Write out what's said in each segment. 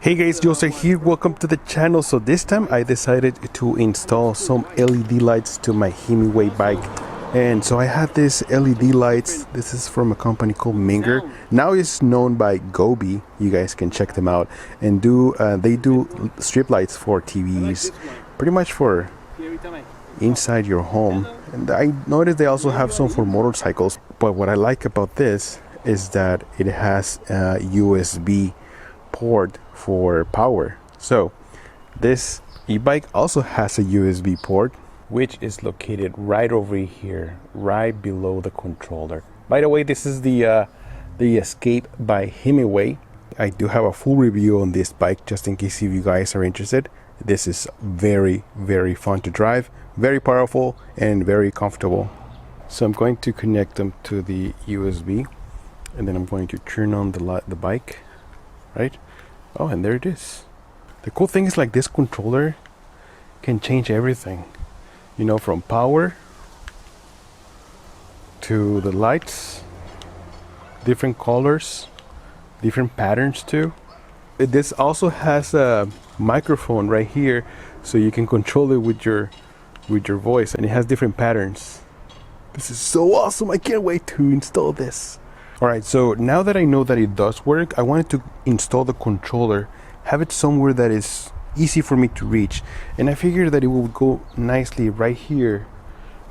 Hey guys, Jose here, welcome to the channel. So this time I decided to install some LED lights to my Himiway bike. And so I have this LED lights. This is from a company called Minger. Now it's known by Govee. You guys can check them out. And they do strip lights for TVs, pretty much for inside your home. And I noticed they also have some for motorcycles. But what I like about this is that it has a USB port for power. So this e-bike also has a USB port, which is located right over here, right below the controller. By the way, this is the Escape by Himiway. I do have a full review on this bike just in case if you guys are interested. This is very, very fun to drive, very powerful and very comfortable. So I'm going to connect them to the USB, and then I'm going to turn on the bike, right? Oh, and there it is. The cool thing is, like, this controller can change everything, you know, from power to the lights, different colors, different patterns too. This also has a microphone right here, so you can control it with your voice, and it has different patterns. This is so awesome. I can't wait to install this. Alright, so now that I know that it does work, I wanted to install the controller, have it somewhere that is easy for me to reach, and I figured that it will go nicely right here.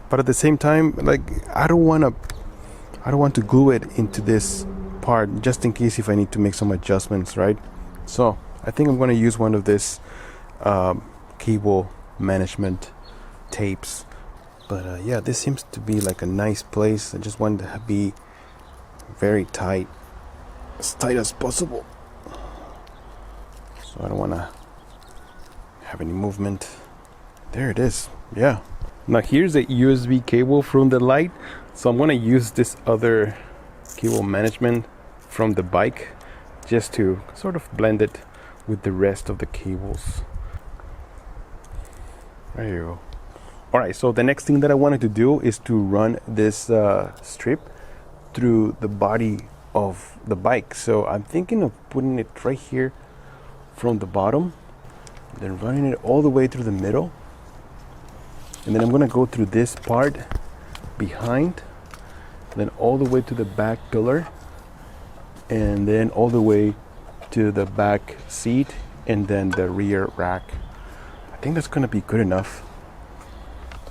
But at the same time, like, I don't want to glue it into this part just in case if I need to make some adjustments, right? So I think I'm going to use one of this cable management tapes. But yeah, this seems to be like a nice place. I just want to be very tight, as tight as possible, so I don't want to have any movement. There it is. Yeah, now here's a USB cable from the light, so I'm going to use this other cable management from the bike just to sort of blend it with the rest of the cables. There you go. Alright, so the next thing that I wanted to do is to run this strip through the body of the bike. So I'm thinking of putting it right here from the bottom, then running it all the way through the middle, and then I'm gonna go through this part behind, then all the way to the back pillar, and then all the way to the back seat, and then the rear rack. I think that's gonna be good enough.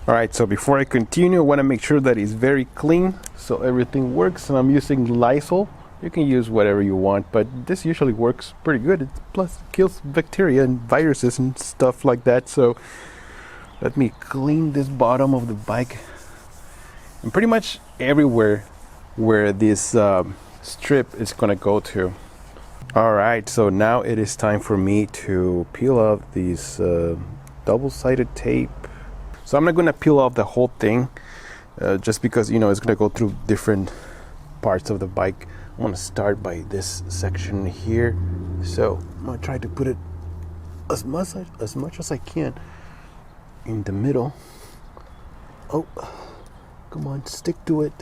Alright, so before I continue, I want to make sure that it's very clean so everything works. And I'm using Lysol. You can use whatever you want, but this usually works pretty good. It plus kills bacteria and viruses and stuff like that. So let me clean this bottom of the bike and pretty much everywhere where this strip is going to go to. Alright, so now it is time for me to peel off these double-sided tape. So I'm not going to peel off the whole thing just because, you know, it's going to go through different parts of the bike. I'm going to start by this section here. So I'm going to try to put it as much as I can in the middle. Oh, come on, stick to it.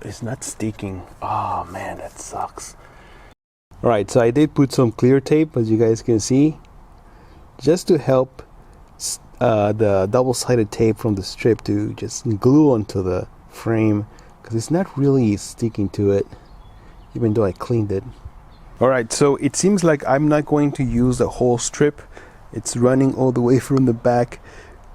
It's not sticking. Oh man, that sucks. Alright, so I did put some clear tape, as you guys can see, just to help the double-sided tape from the strip to just glue onto the frame, because it's not really sticking to it, even though I cleaned it. Alright, so it seems like I'm not going to use the whole strip. It's running all the way from the back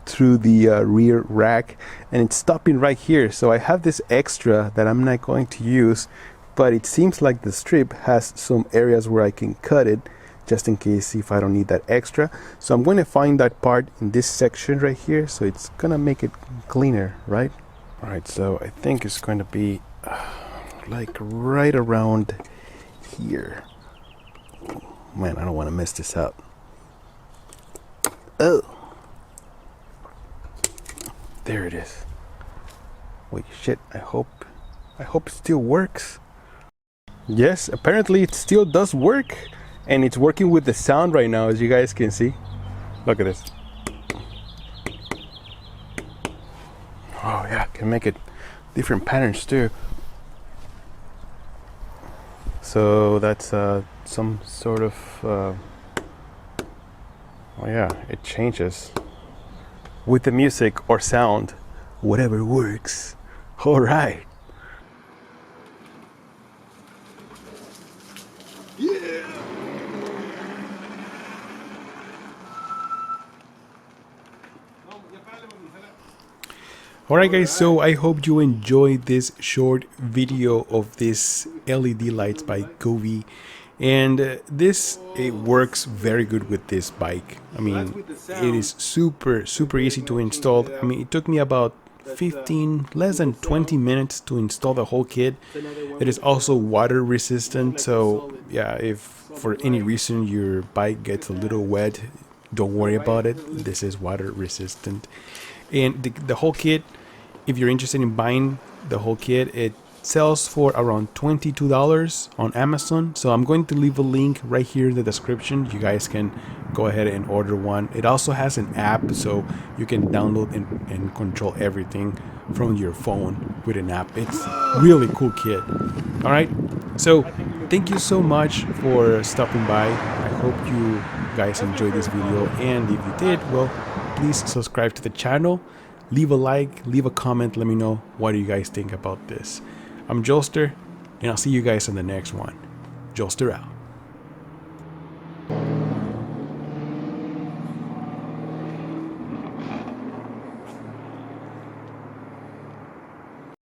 through the rear rack, and it's stopping right here. So I have this extra that I'm not going to use, but it seems like the strip has some areas where I can cut it just in case if I don't need that extra. So I'm going to find that part in this section right here, so it's gonna make it cleaner, right? Alright, so I think it's going to be like right around here. Man, I don't want to mess this up. Oh, there it is. Wait, shit, I hope it still works. Yes, apparently it still does work, and it's working with the sound right now, as you guys can see. Look at this. Oh yeah, can make it different patterns too. So that's some sort of oh yeah, it changes with the music or sound, whatever works. All right. Alright guys, so I hope you enjoyed this short video of this LED lights by Govee, and it works very good with this bike. I mean, it is super easy to install. I mean, it took me about 15, less than 20 minutes to install the whole kit. It is also water resistant, so yeah, if for any reason your bike gets a little wet, don't worry about it. This is water resistant. And the whole kit, if you're interested in buying the whole kit, it sells for around $22 on Amazon. So I'm going to leave a link right here in the description. You guys can go ahead and order one. It also has an app, so you can download and control everything from your phone with an app. It's really cool kit. All right, so thank you so much for stopping by. I hope you guys enjoyed this video, and if you did, well, please subscribe to the channel. Leave a like, leave a comment, let me know what do you guys think about this. I'm Jolster, and I'll see you guys in the next one. Jolster out.